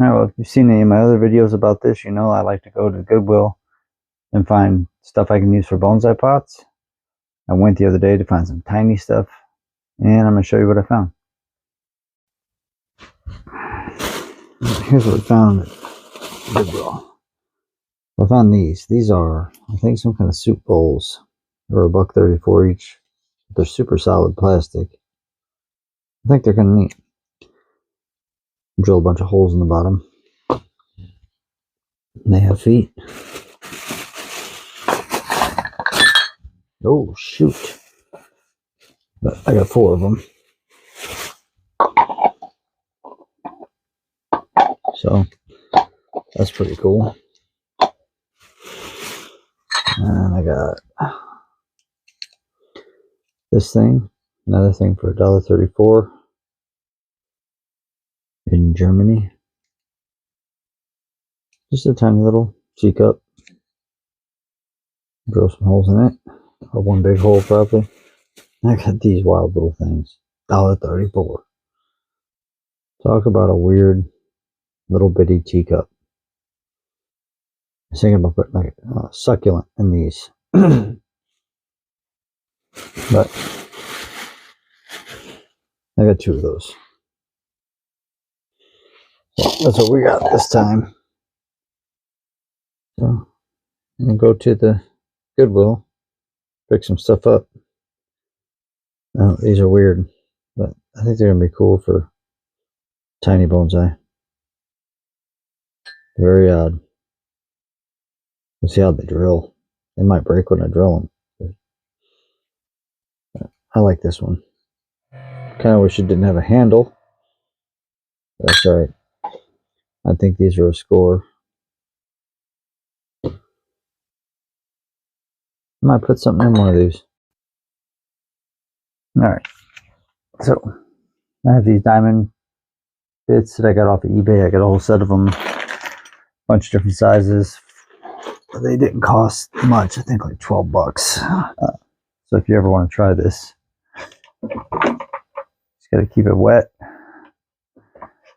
Alright, well, if you've seen any of my other videos about this, you know I like to go to Goodwill and find stuff I can use for bonsai pots. I went the other day to find some tiny stuff, and I'm going to show you what I found. Here's what I found at Goodwill. I found these. These are, I think, some kind of soup bowls. They're $1.34 each. They're super solid plastic. I think they're kind of neat. Drill a bunch of holes in the bottom. And they have feet. Oh, shoot. But I got 4 of them. So, that's pretty cool. And I got this thing. Another thing for $1.34 in Germany. Just a tiny little teacup. Drill some holes in it. Or one big hole, probably. I got these wild little things. $1.34. Talk about a weird little bitty teacup. I was thinking about putting like a succulent in these. But I got 2 of those. So that's what we got this time. So I'm going to go to the Goodwill, pick some stuff up. Now, these are weird, but I think they're going to be cool for tiny bonsai. Very odd. We'll see how they drill. They might break when I drill them. I like this one. Kind of wish it didn't have a handle. That's alright. I think these are a score. I might put something in one of these. Alright. So, I have these diamond bits that I got off of eBay. I got a whole set of them. A bunch of different sizes. They didn't cost much. I think like 12 bucks. So if you ever want to try this, just got to keep it wet.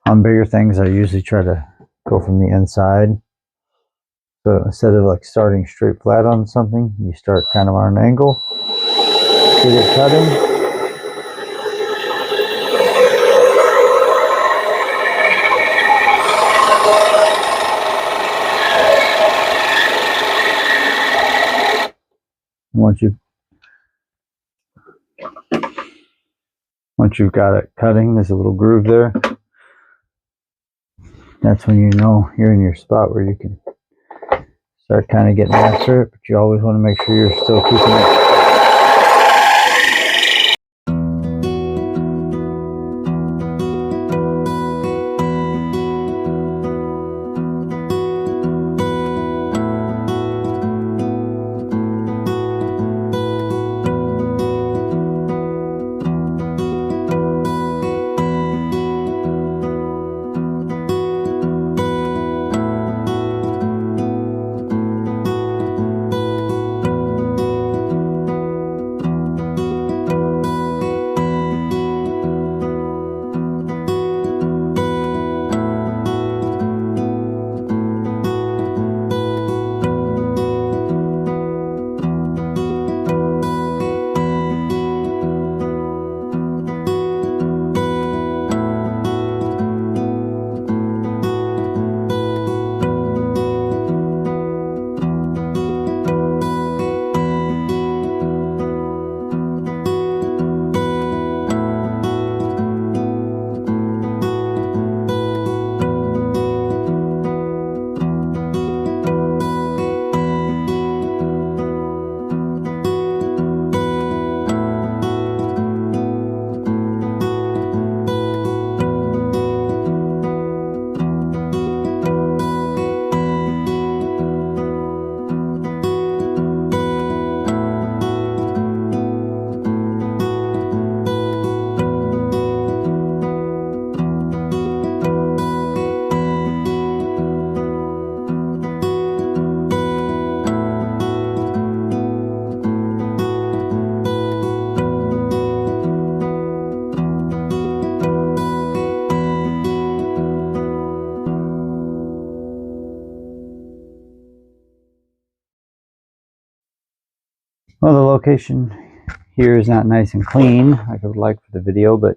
On bigger things, I usually try to go from the inside. So instead of like starting straight flat on something, you start kind of on an angle. Get it cutting. Once you've got it cutting, there's a little groove there. That's when you know you're in your spot where you can start kind of getting after it, but you always want to make sure you're still keeping it. Well, the location here is not nice and clean like I would like for the video, but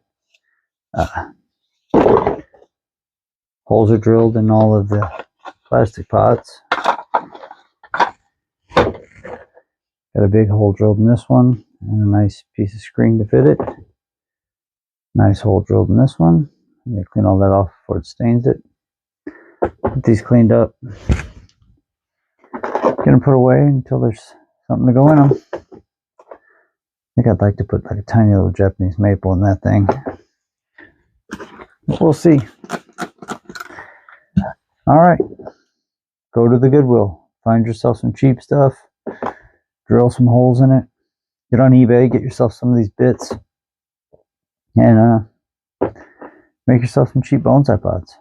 holes are drilled in all of the plastic pots. Got a big hole drilled in this one, and a nice piece of screen to fit it. Nice hole drilled in this one. I'm going to clean all that off before it stains it. Get these cleaned up. Get them put away until there's something to go in them. I think I'd like to put like a tiny little Japanese maple in that thing. But we'll see. Alright. Go to the Goodwill. Find yourself some cheap stuff. Drill some holes in it. Get on eBay. Get yourself some of these bits. And make yourself some cheap bonsai pots.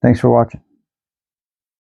Thanks for watching.